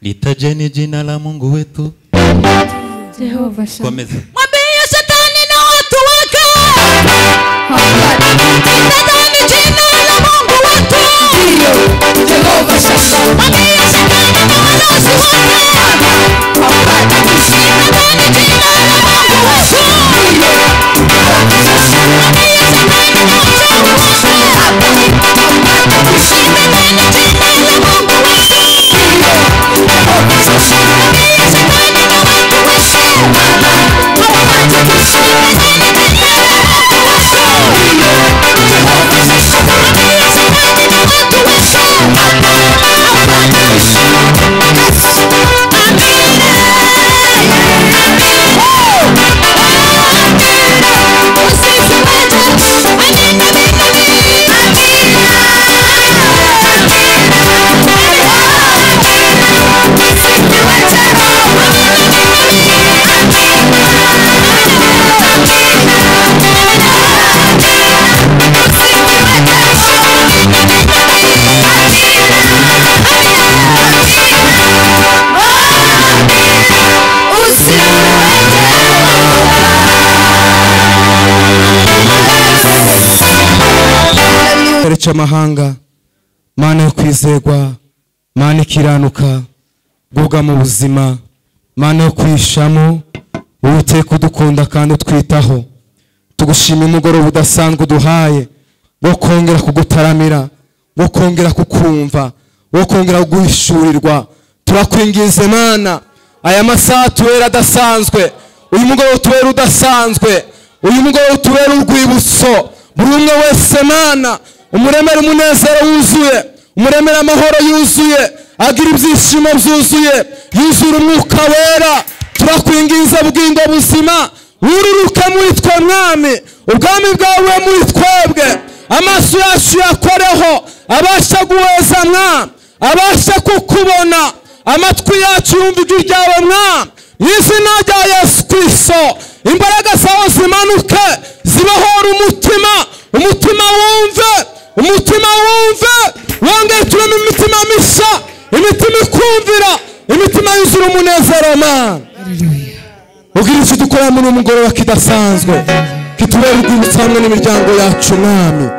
Litajeni jina la Mungu wetu Jehova Shammah. Mwambie shetani na watu wake. Litajeni jina la Mungu wetu. Jehova Shammah. Mwambie shetani na watu wake. Litajeni jina la Mungu wetu. Mwambie shetani na watu Amahanga Mana yo kwizegwa, Mana ikiranuka, guga mu buzima, Mana yo kwishamo, Uwiteka udukunda kandi utwitaho. Tugushima umugoroba udasanzwe uduhaye wo kongera kugutaramira, wo kongera kukumva, wo kongera kuguhishurirwa. Turakwingize Mana, aya masaha tubera adasanzwe, uyu mugoroba tubera udasanzwe, uyu mugoroba tubera urwibutso buri umwe wese Mana. Umuremera umunezero wuzuye, umuremera amahoro yuzuye, agira ibyishimo byuzuye, yuzura umwuka wera. Turakwingiza bugingo buzima, wururuke muri twe Mwami, ubwami bwawe muri twebwe. Amaso yacu yakoreho, abasha guheza Mwami, abasha kukubona, amatwi yacu yumva ijwi ryawe Mwami. Mu izina rya Yesu Kristo, imbaraga zawe zimanuke, zibahora umutima, umutima wumve, umutima wumve, wongere tureme imitima misha, imitima ikumvira, imitima yuzura umunezero Mana. Ugira icyo dukora muri umugoroba kidasanzwe, kitubera urwibutso hamwe n'imiryango yacu Mwami.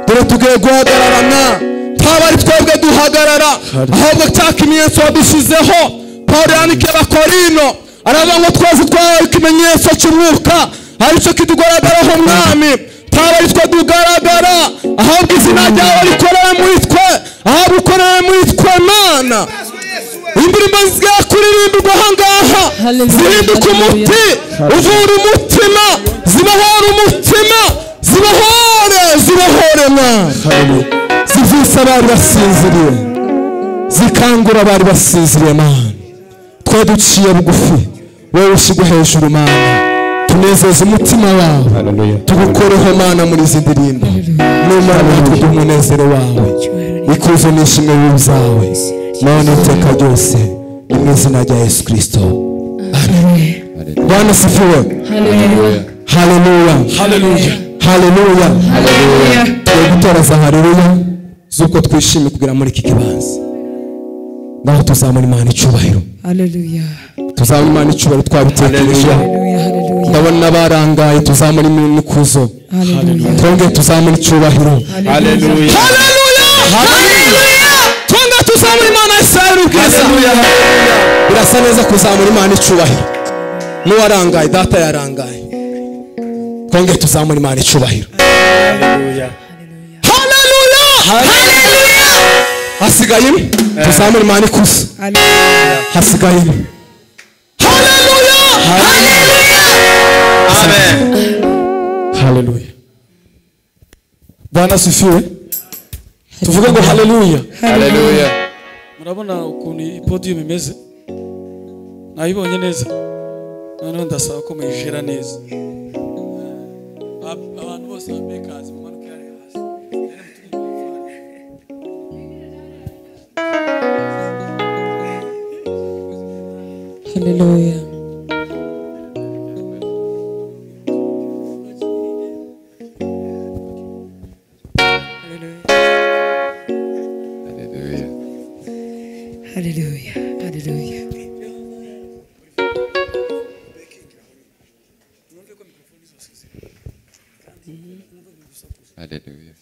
Dore tugiye guhagararana, ntaba ari twebwe duhagarara, ahubwo cya kimenyetso wadushizeho. Pawulo yandikiye Abakorino aravuga ngo twese twahawe ikimenyetso cy'umwuka, aricyo kitugaragaraho Mwami. Ntaba ari twe dugaragara, ahubwo izina ryawe rikorera muri twe, ahubwo ukorera muri indirimbo zigiye kuririmbirwa ahangaha zihinduka umuti uvura umutima, zibohora umutima, zibohore mwana, zivisa abari basinziriye, zikangura abari basinziriye mana. Twe duciye bugufi, wowe ushyirwe hejuru mana, tunezeze umutima wawe, tugukoreho mana muri izi ndirimbo, n'umara natwe umunezero wawe, ikuzo n'ishimwe bizawe none iteka ryose, mu izina rya Yesu Kristo, amen. Bwana sifiwe. Haleluya, haleluya, haleluya, haleluya, haleluya. Gutoraza haleluya zuko twishime kugira muri iki kibanza, naho tuzamura Imana icyubahiro. Haleluya, tuzamura Imana icyubahiro twabitekereje. Ndabona barangaye, tuzamura imikuzo. Haleluya, twonge tuzamura icyubahiro. Haleluya, haleluya, haleluya. Twonge tuzamura Imana Israel ubwiza. Birasa neza kuzamura Imana icyubahiro. Nuwarangaye data yarangaye, twonge tuzamura Imana icyubahiro. Haleluya, haleluya, haleluya. Hasigaye tuzamura Imana ikuzo. Hasigaye haleluya, haleluya, amen. Haleluya. Bwana sifiwe. Tuvuge ngo haleluya, haleluya. Murabona ukuntu podium imeze, nayibonye neza, noneho ndasaba ko muyijera neza. Abantu bose bambaye kazi mu manuka yari hasi. Haleluya. Haleluya, haleluya. Haleluya.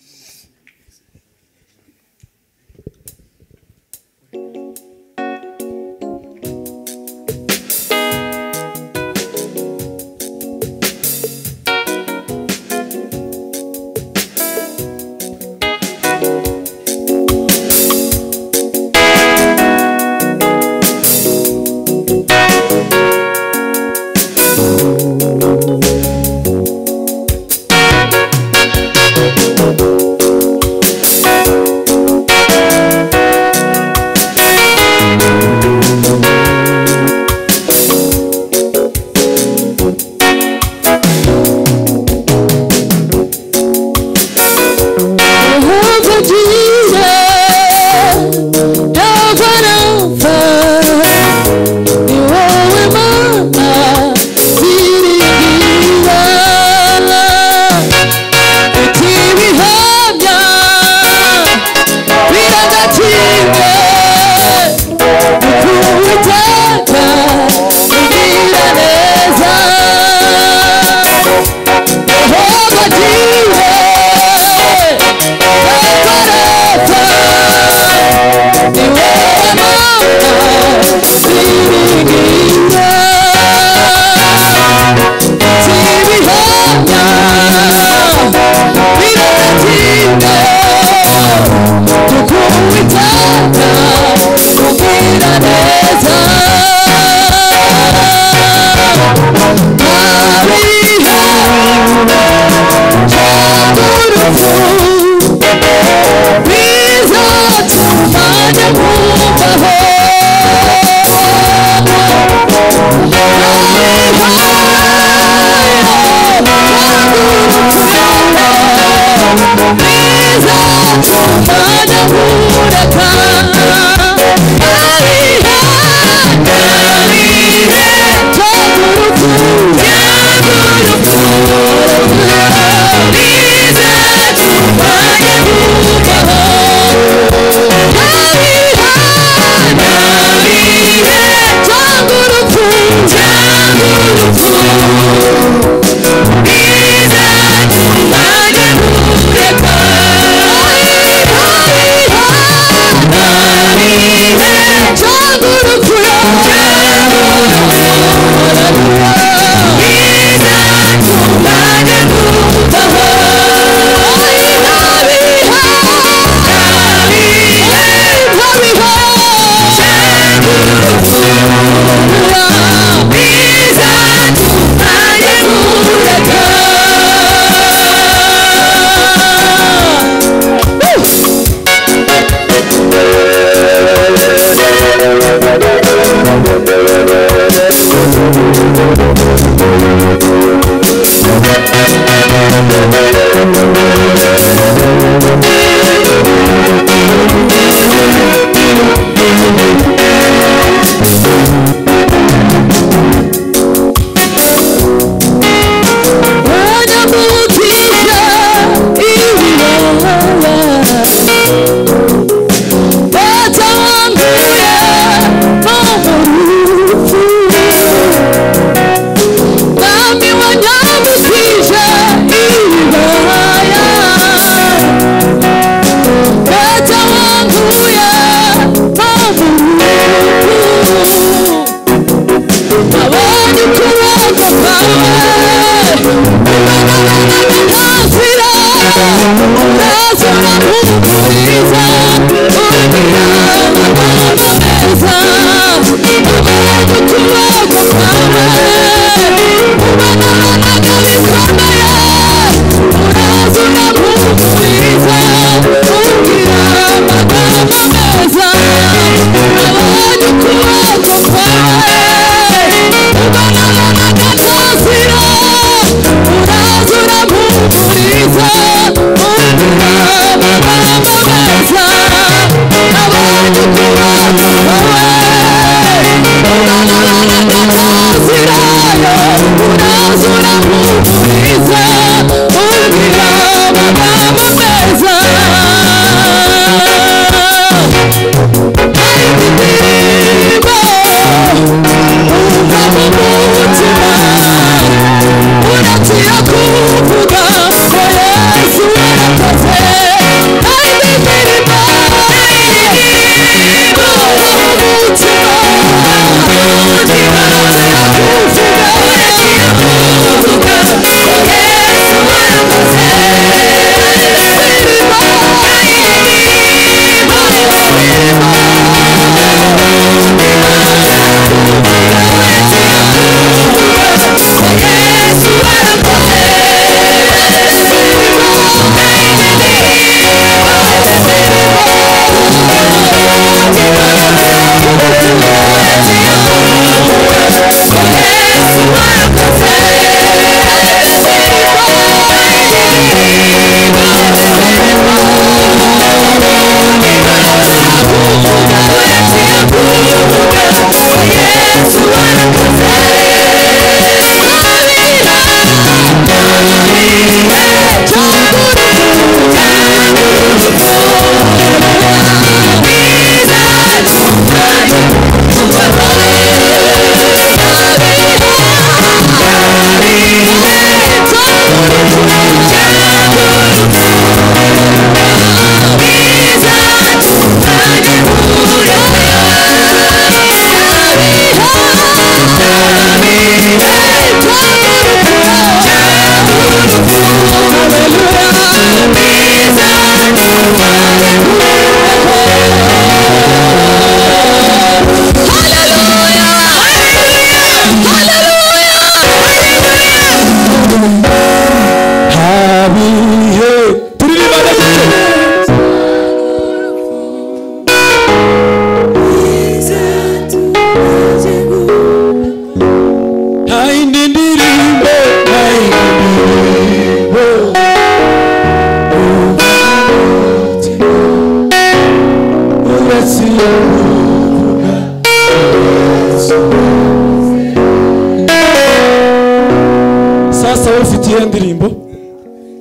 iyihe ndirimbo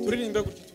turirimbe gutya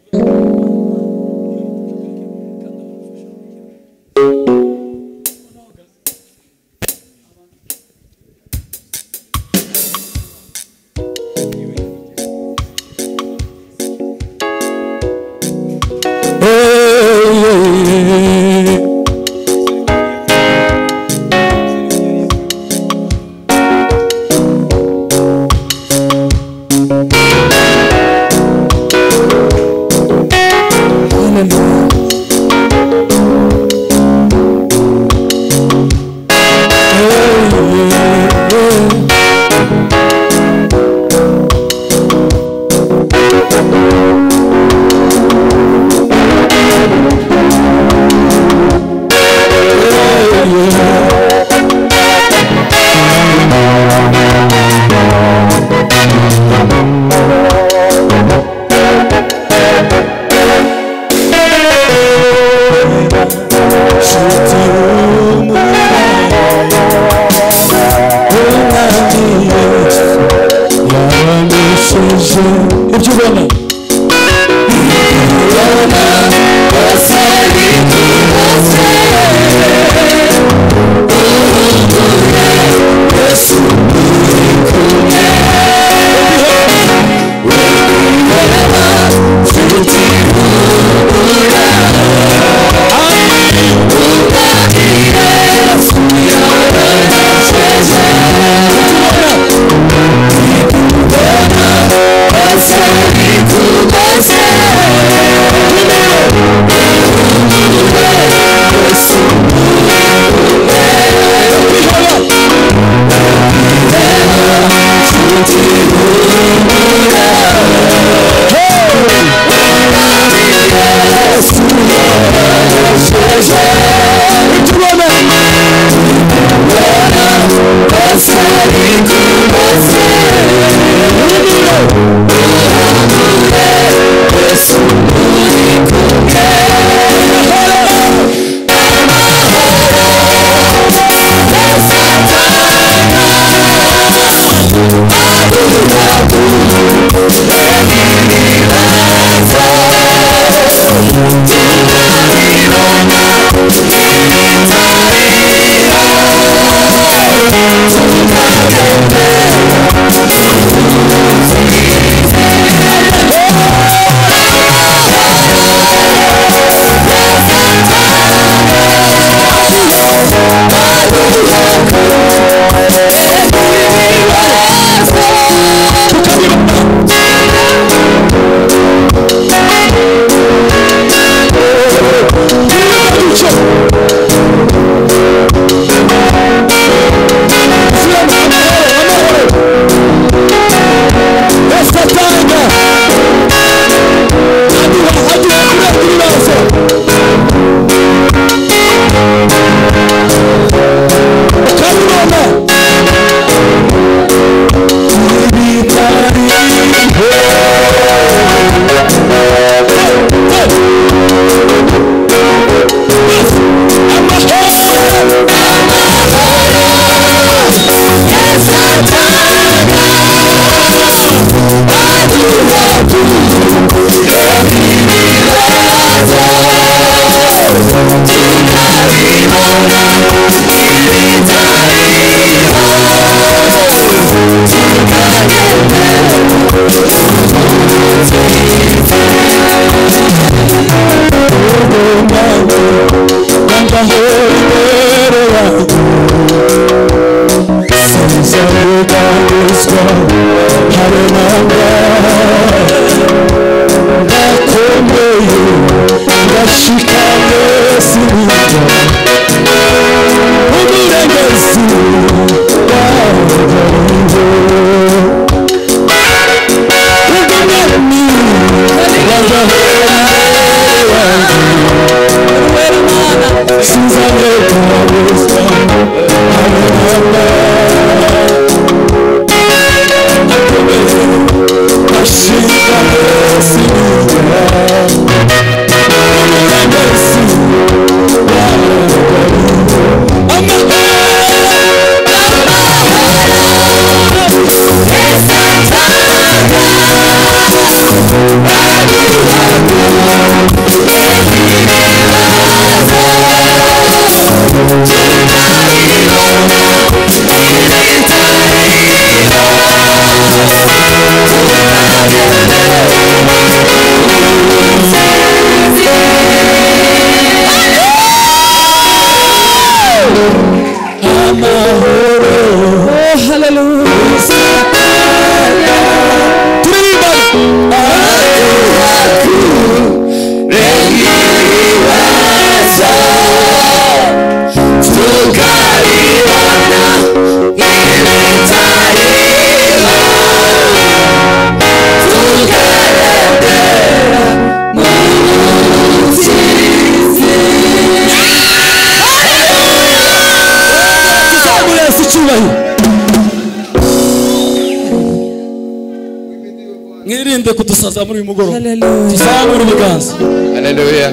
irinde kudusaza muri uyu mugoroba. Hallelujah. Tuzamure ibiganza. Hallelujah.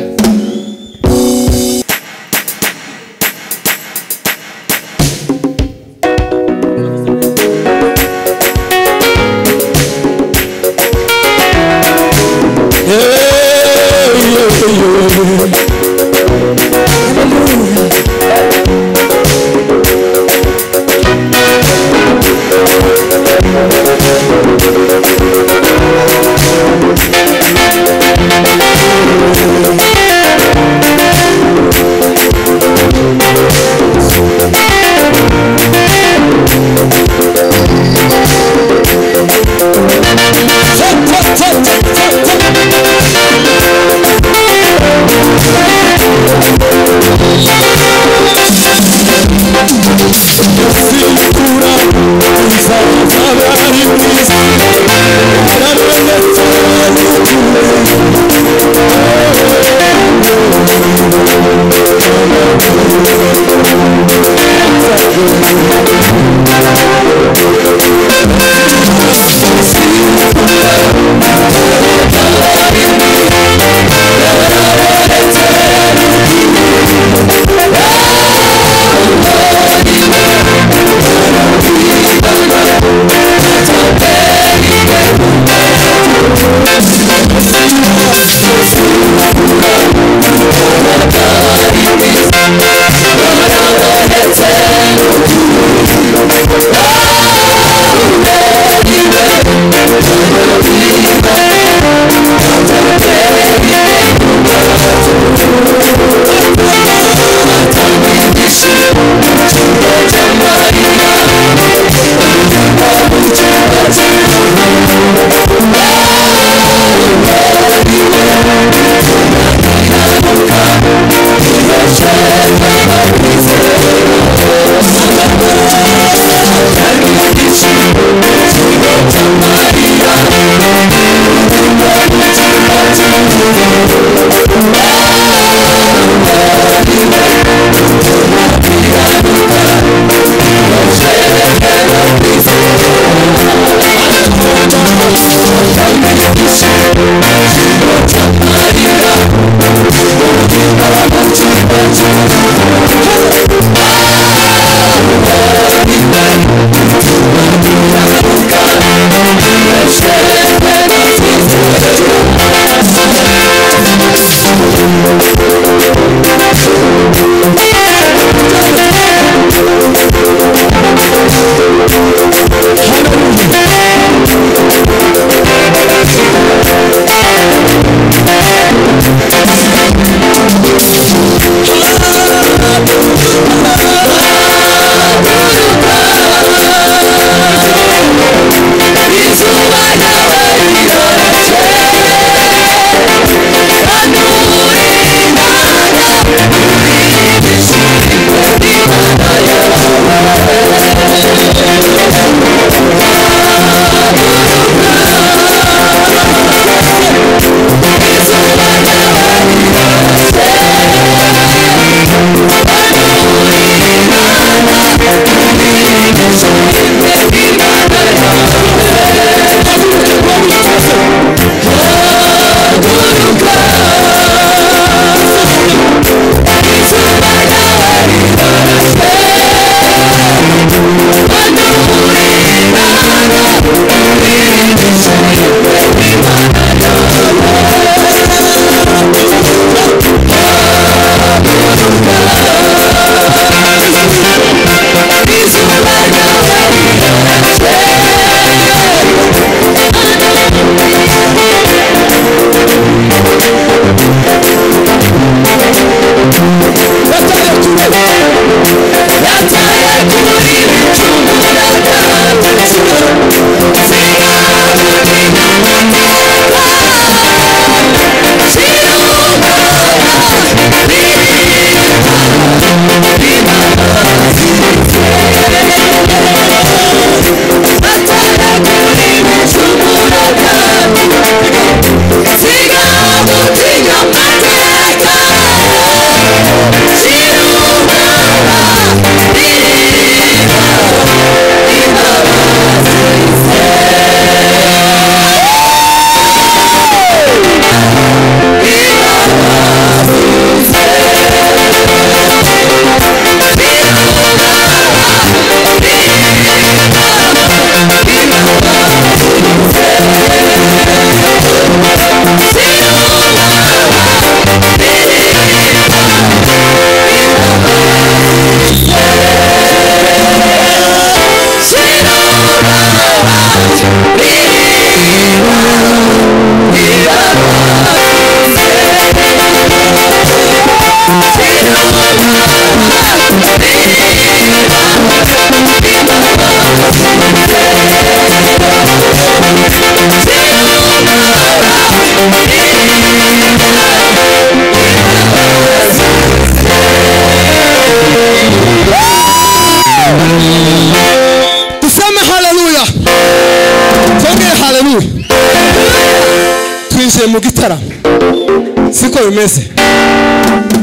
bimeze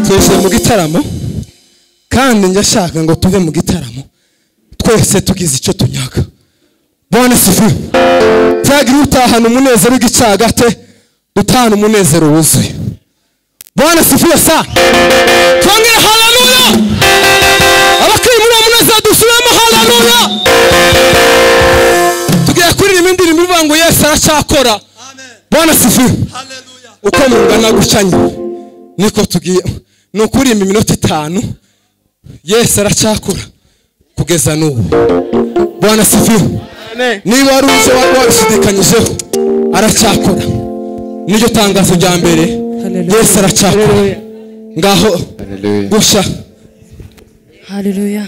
twese mu gitaramo kandi njashaka ngo tuve mu gitaramo twese tugize icyo tunyaga Bwana sifiwe tagira utahana umunezero w'igicagate utahana umunezero wuzuye Bwana sifiwe sana twongere haleluya abakiri muri umunezero dusubiremo haleluya tugiye kuririmba indirimbo ivuga ngo Yesu aracyakora amen Bwana sifiwe haleluya uko mungana gucanye niko tugiye no kuririmba iminota 5 Yesu aracyakora kugeza n'ubu Bwana sifiwe niba ari uzo wabishidikanyijeho aracyakora niryo tangazo rya mbere Yesu aracyakora ngaho gusha haleluya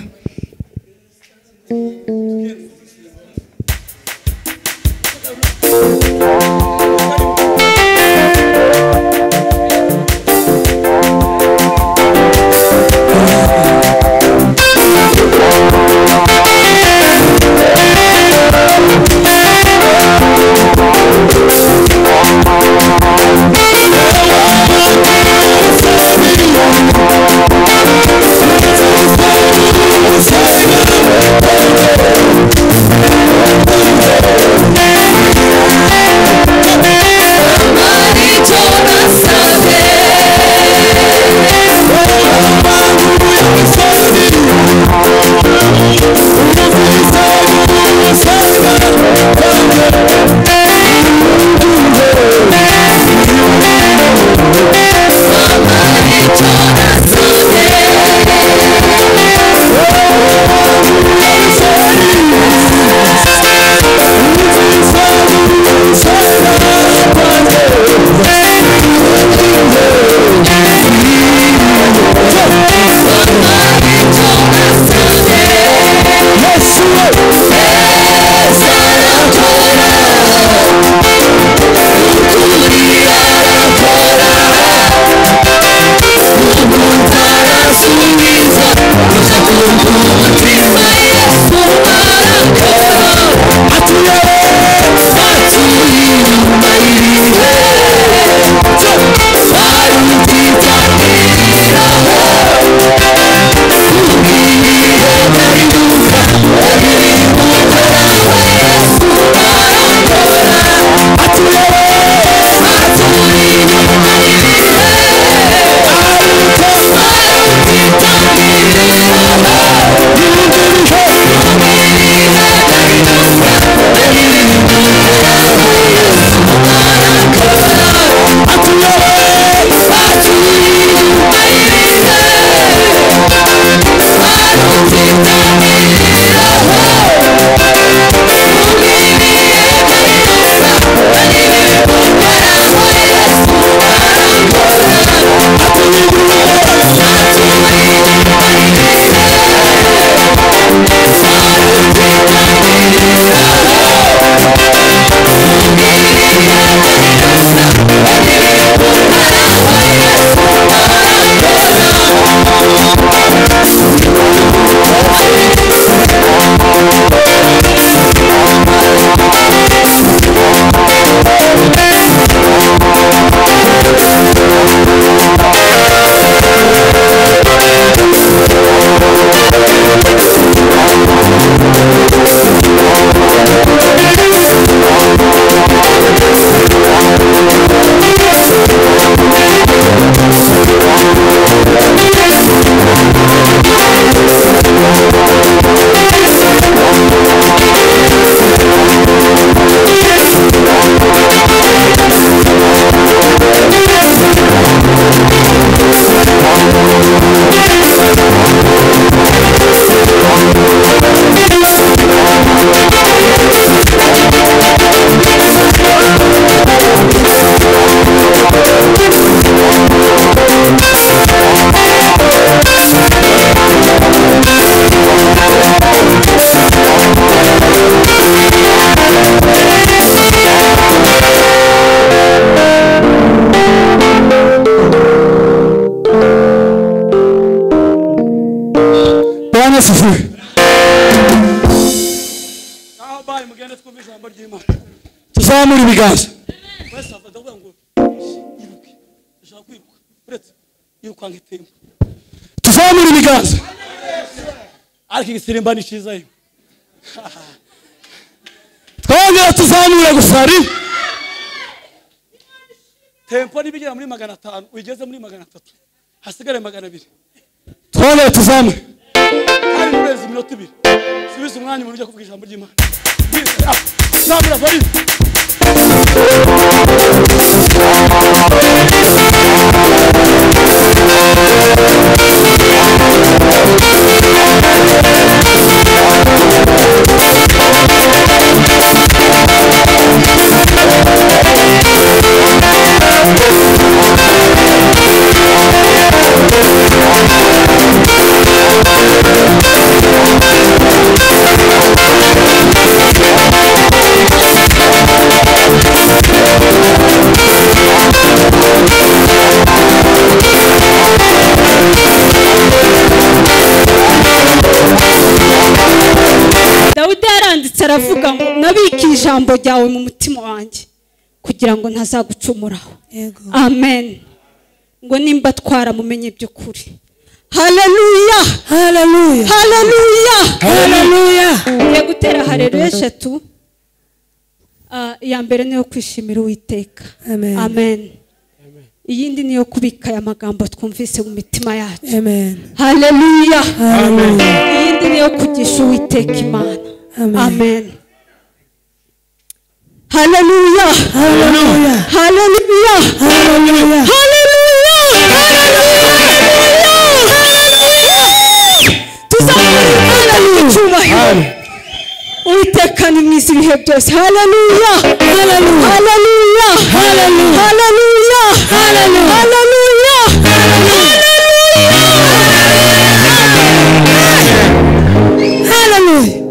asifiwe. Naho bayi mugende twumva ijambo ry'Imana. Tuzamura ibiganza. Wese afata kuvuga ngo iruke. Ushaka kwiruka. nk'itembo tuzamura ibiganza ariko igisirimba ni cyiza yo twongera tuzamure gusa rimwe tempo nibigera muri 500 ugeze muri 300 hasigare 200 twongera tuzamure kandi nureze iminota 2 subiza umwanya umuntu ujya kuvuga ijambo ry'Imana zamura bari Dawidi yaranditse aravuga ngo nabiki ijambo ryawe mu mutima wanjye kugira ngo ntazagucumuraho. Amen. Ngo nimba twaramumenye by'ukuri. Haleluya. Haleluya. Haleluya. Haleluya. Ngiye gutera haleluya 3. Ya mbere niyo kwishimira Uwiteka. Amen. Amen. Iyindi niyo kubika aya magambo twumvise mu mitima yacu. Amen. Haleluya. Amen. Iyindi niyo kugisha Uwiteka Imana. Amen. Amen. Haleluya. Haleluya. Haleluya. Haleluya. Haleluya. Haleluya. Uwiteka ni mwiza ibihe byose. Haleluya. Haleluya. Haleluya. Haleluya. Haleluya. Haleluya. Haleluya. Haleluya.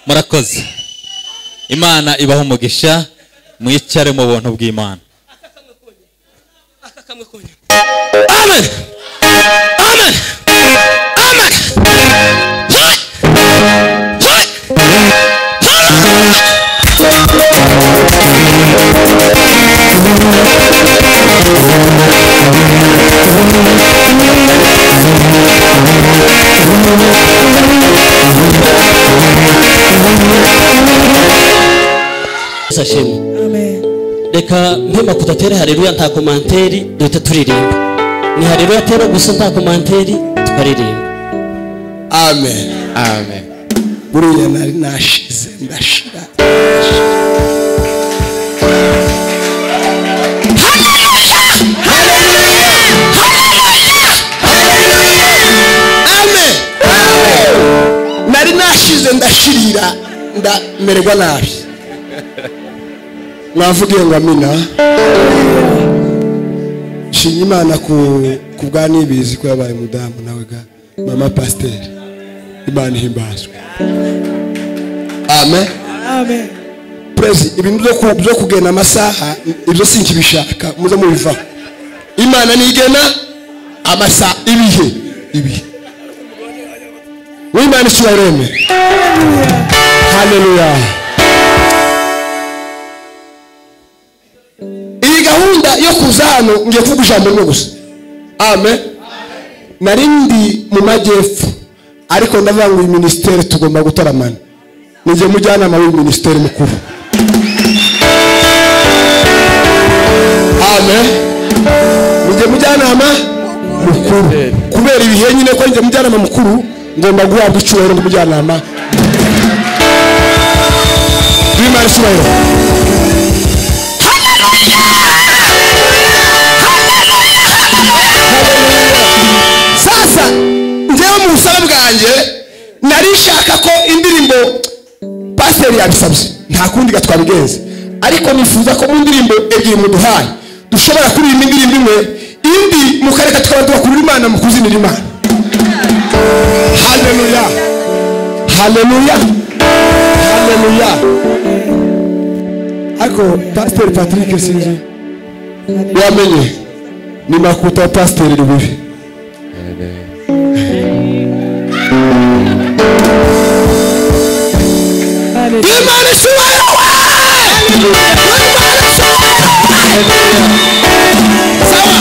murakoze imana ibaho umugisha mwicare mu buntu bw'Imana. Amen. Amen. Amen. Amen. Reka mpema kudatere haleluya nta komanteri duhita turirimba. Ni haleluya tero gusa nta komanteri tukaririmba. Amen. Amen. Buriya nari nashize ndashira. Amen. Nari nashize ndashirira ndamererwa nabi. Mwavugiye ngo amina. Shinyi Imana ku bwa nibizi ko yabaye mudamu nawe ga mama pasteur. Imana himbazwe. Amen. Amen. Praise ibintu byo kugena amasaha ibyo sinkibishaka muze mubiva. Imana nigena amasaha ibihe. Wimana cyareme. Hallelujah. Iyi gahunda yo kuza hano ngiye kuvuga ijambo rimwe gusa. Amen. Narindi mu majyepfo ariko ndavuga ngo ministeri tugomba gutaramana. Nije mujyana mu ministeri mukuru. Amen. Nije mujyana mukuru. Kubera ibihe nyine ko nije mujyana mukuru ngomba guhabwa icyubahiro mujyana ama. Bimara cyubahiro. Sasa njyewe mu busabe bwanjye narishaka ko indirimbo pastor yabisabye nta kundi gatwabigenze ariko nifuza ko mu ndirimbo ebyiri muduhaye dushobora kuririmba indirimbo imwe indi mukareka tukaba tubakurura Imana mu kuzinira Imana. Hallelujah. Hallelujah. Hallelujah. Ako pastor Patrick sinzi wamenye ni makuta pastor ribibi. Imana suwayo sawa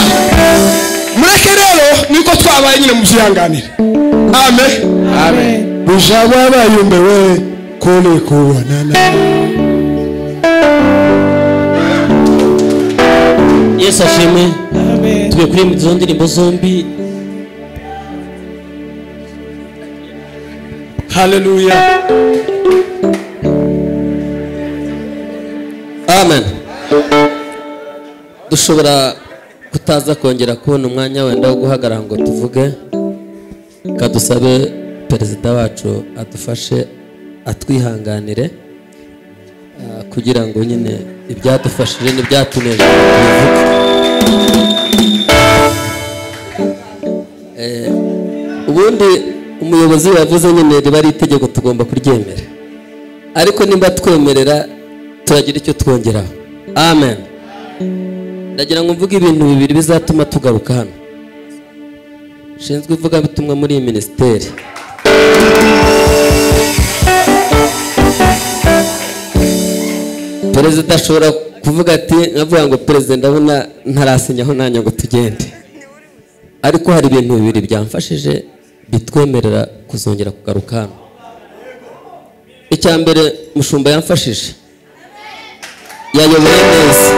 mureke rero niko twabaye nyine mubyihanganire. Amen. Amen. Bijabo abayumbewe kole kubanana. Yesu ashimwe. Tugiye kuri izo ndirimbo zombi. Haleluya. Amen. Dushobora kutaza kongera kubona umwanya wenda wo guhagarara ngo tuvuge, kadusabe perezida wacu adufashe atwihanganire kugira ngo nyine ibyadufashije n'ibyatuneje ubundi umuyobozi wavuze nyine riba ari itegeko tugomba kuryemera, ariko nimba twemerera turagira icyo twongeraho. Amen. Ndagira ngo mvuge ibintu bibiri bizatuma tugaruka hano. Shinzwe ivugabutumwa muri iyi minisiteri. Perezida ashobora kuvuga ati, nkavuga ngo perezida ndabona ntarasinyaho nanjye ngo tugende, ariko hari ibintu bibiri byamfashije bitwemerera kuzongera kugaruka hano. Icya mbere, mushumba yamfashije, yayoboye neza.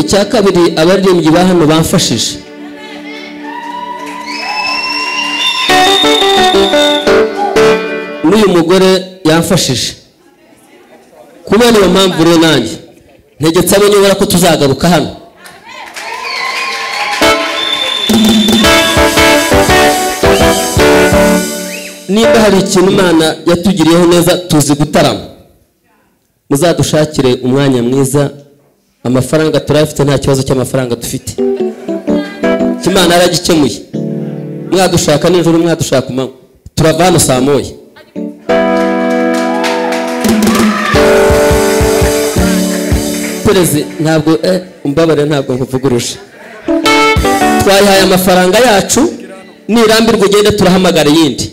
Icya kabiri, abaririmbyi ba hano bamfashije. N'uyu mugore yamfashije. Kubera iyo mpamvu rero nanjye ntegetse abo nyobora ko tuzagaruka hano. Niba hari ikintu Imana yatugiriyeho neza, tuzi gutarama, muzadushakire umwanya mwiza. Amafaranga turafite, nta kibazo cy'amafaranga dufite, Imana yaragikemuye. Mwadushaka nijoro, mwadushaka umanywa, turava hano saa moya. Perezida ntabwo umbabare, ntabwo nkuvuguruje. Twayihaye amafaranga yacu, nirambirwa ugende turahamagara yindi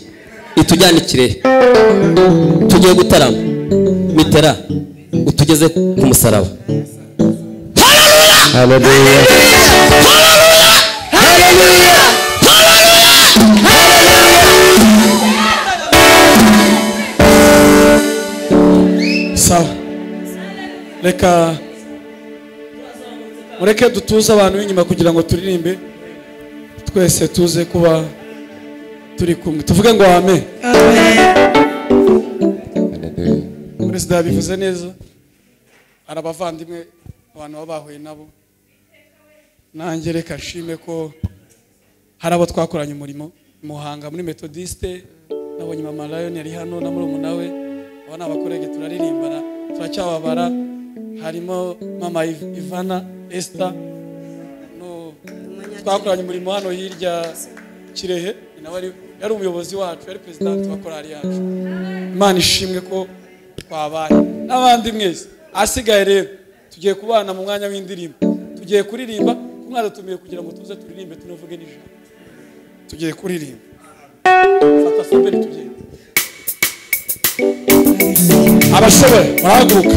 itujyana Kirehe. Tugiye gutarama Mitera, utugeze ku musaraba. Haleluya. Haleluya. Sawa. Reka mureke dutuze abantu b'inyuma kugira ngo turirimbe twese tuze kuba turi kumwe. Tuvuge ngo amen. Perezida bivuze neza. Hari abavandimwe abantu babahuye nabo. Nanjye reka nshime ko hari abo twakoranye umurimo Muhanga muri Methodiste. Nabonye Mama Lion yari hano na murumuna we. Aba n'abakorege turaririmbana, turacyababara. Harimo Mama Ivana Esther, no twakoranye umurimo hano hirya Kirehe, nawe yari umuyobozi wacu, yari president wa korali yacu. Imana ishimwe ko twabaye n'abandi mwese. Asigaye rero tugiye kubana mu mwanya w'indirimbo, tugiye kuririmba. Umwana tumiye kugira ngo tuze turirimbe, tunavuge n'ijambo. Tugiye kuririmba. Fata saberi tugiye. Abashoboye barahaguruka.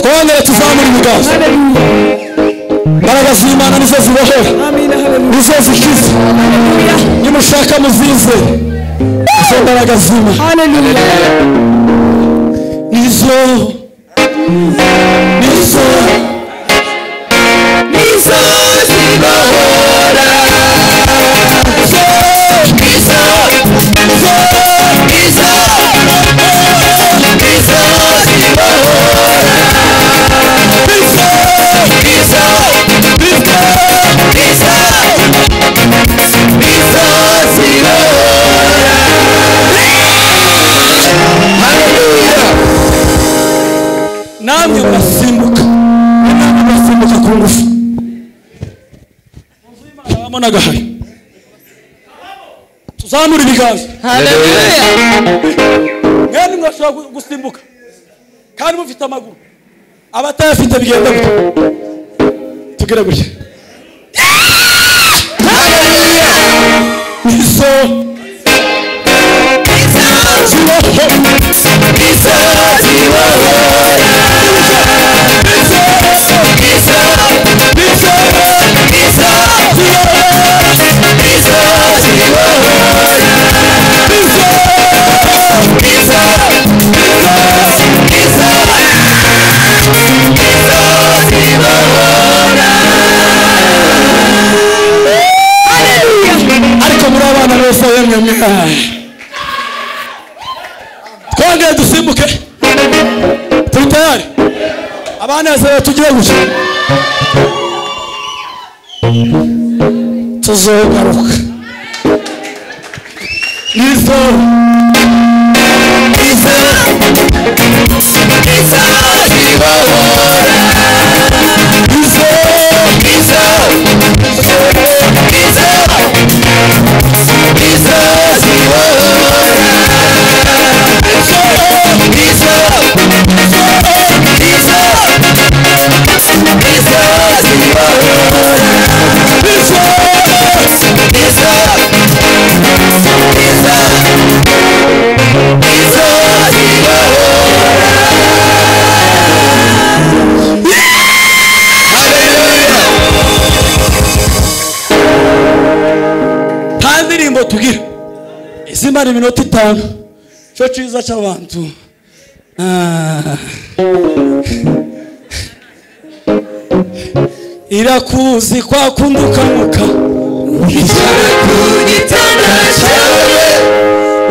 twongere tuzamure ibiganza imbaraga z'Imana nizo zibohora nizo zikiza nimushaka muzize izo mbaraga z'Imana nizo zibohora namwe murasimbuka ku ngufu abamo n'agahari tuzamura ibiganza mwene mwashobora gusimbuka kandi mufite amaguru abatayafite bigenda gutya tugere gutya nizo ariko muri abana bose yemwe twongere dusimbuke turi tayari abanezerewe tugire gutya tuzogaruka nizo tugira izimara iminota 5 cyo ciza cy'abantu irakuzi kwa kundukanuka icara ku gitanda cyawe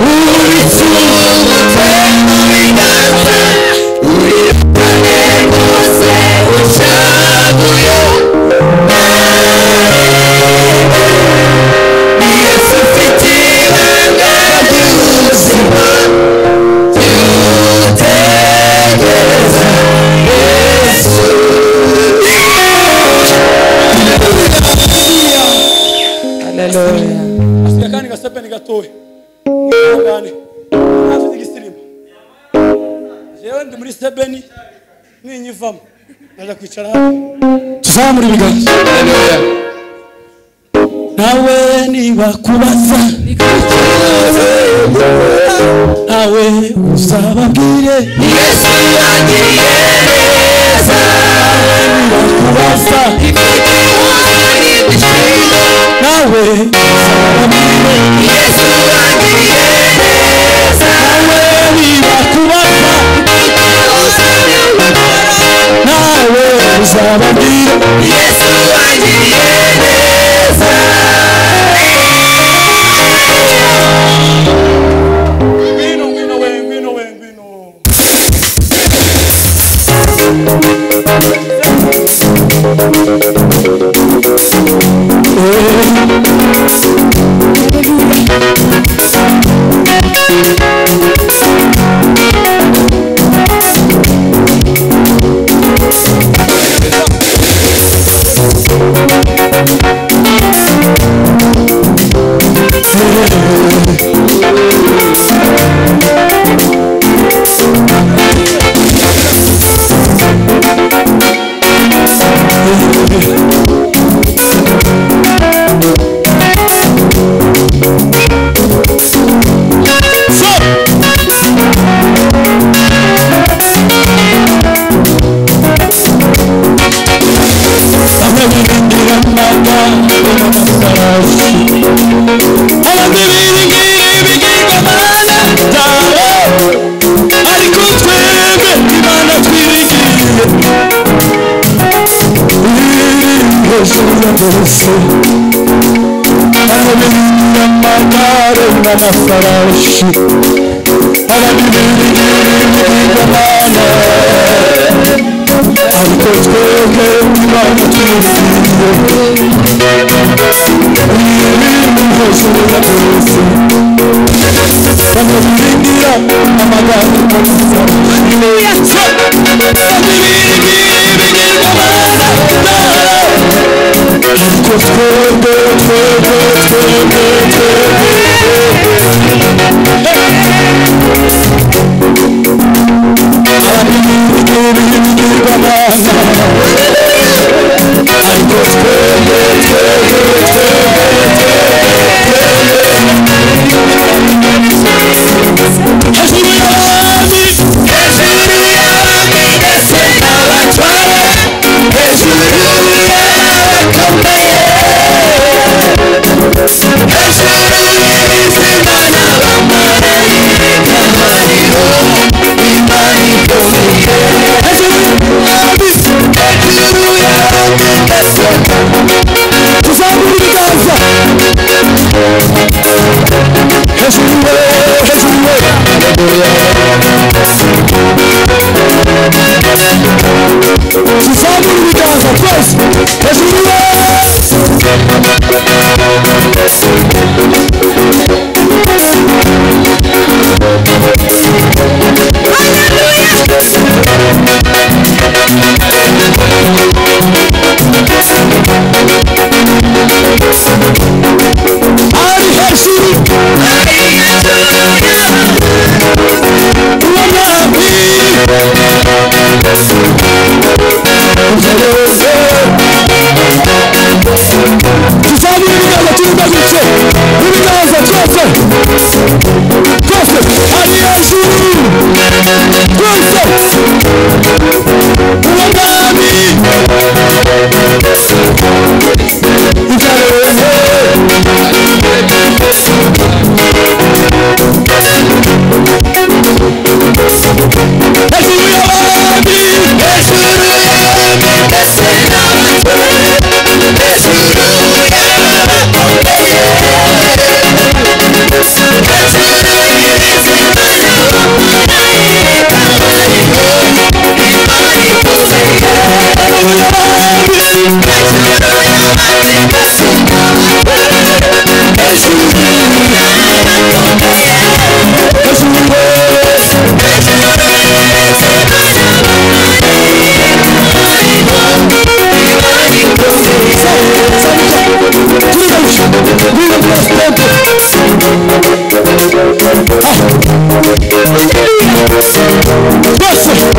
uritsumute mu biganza uripane rwose ucaguye Haleluya. Kandi gasepeni gatoye. Ngane. Afite igisirimu. Jewe ndi muri sebeni ninyivamo. Ndaje kwicara hano. Tuzamura ibiganza. Haleluya. Nawe niba kubaza nawe uzababwire Yesu yagiriye neza. Niba kubaza tuzababwira Yesu wangiriye neza. ngwino ngwino we ngwino we ngwino n'amafarashi ababibirigirigirigirana ariko twebwe Imana twirigiye ibintu byose birabyose bamubirindira amagambo meza ariko twebwe Yes.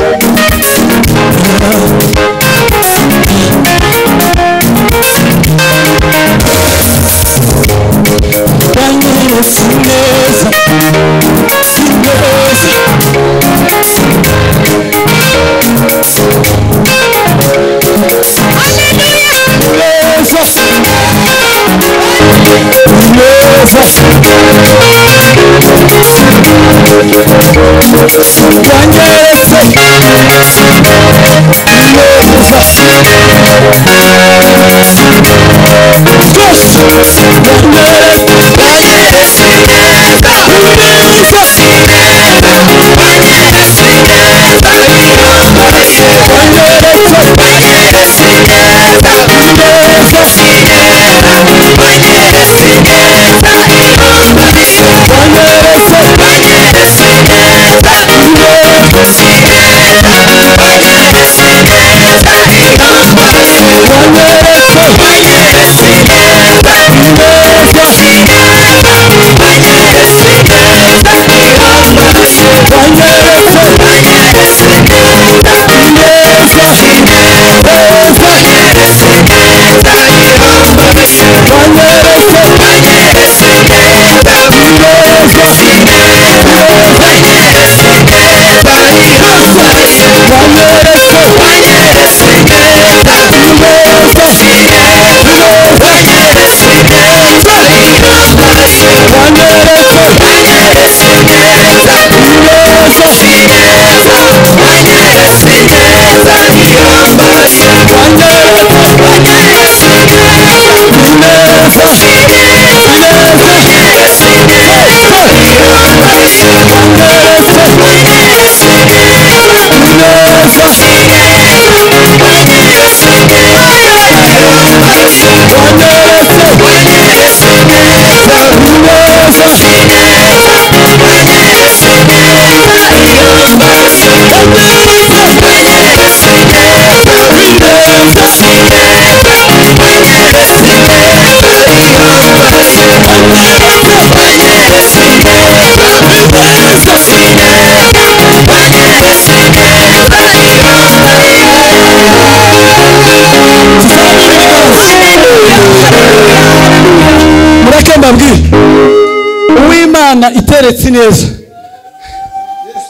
Uwimana iteretse neza.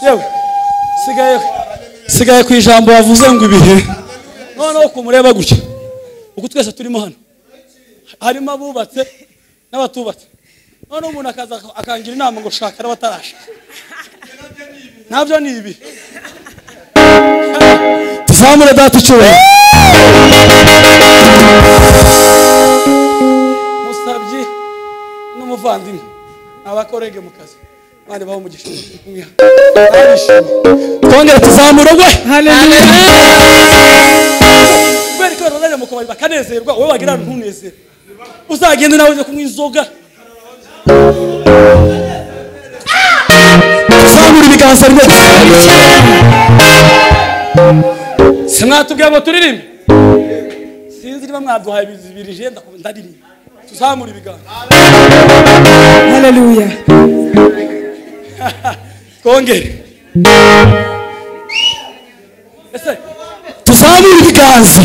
Yewe sigaye ku ijambo wavuze ngo ibihe noneho kumureba gutya uko twese turimo hano harimo abubatse n'abatubatse noneho umuntu akaza akangira inama ngo shaka n'abatarasha nabyo ni ibi tuzamure data icyubahiro musabyi n'umuvandimwe abakorege mu kazi bandi baho mu gishuko twongere tuzamure gwe haleluya bari ko rorane mu kabari bakanezerwa wowe wagira ntunezere uzagende nawe uje kunywa inzoga tuzamure ibiganza rimwe simwatubwiye ngo turirimbe sinzi niba mwaduhaye bizibiri jenda ndaririmba tuzamure ibiganza haleluya twongere ese tuzamure ibiganza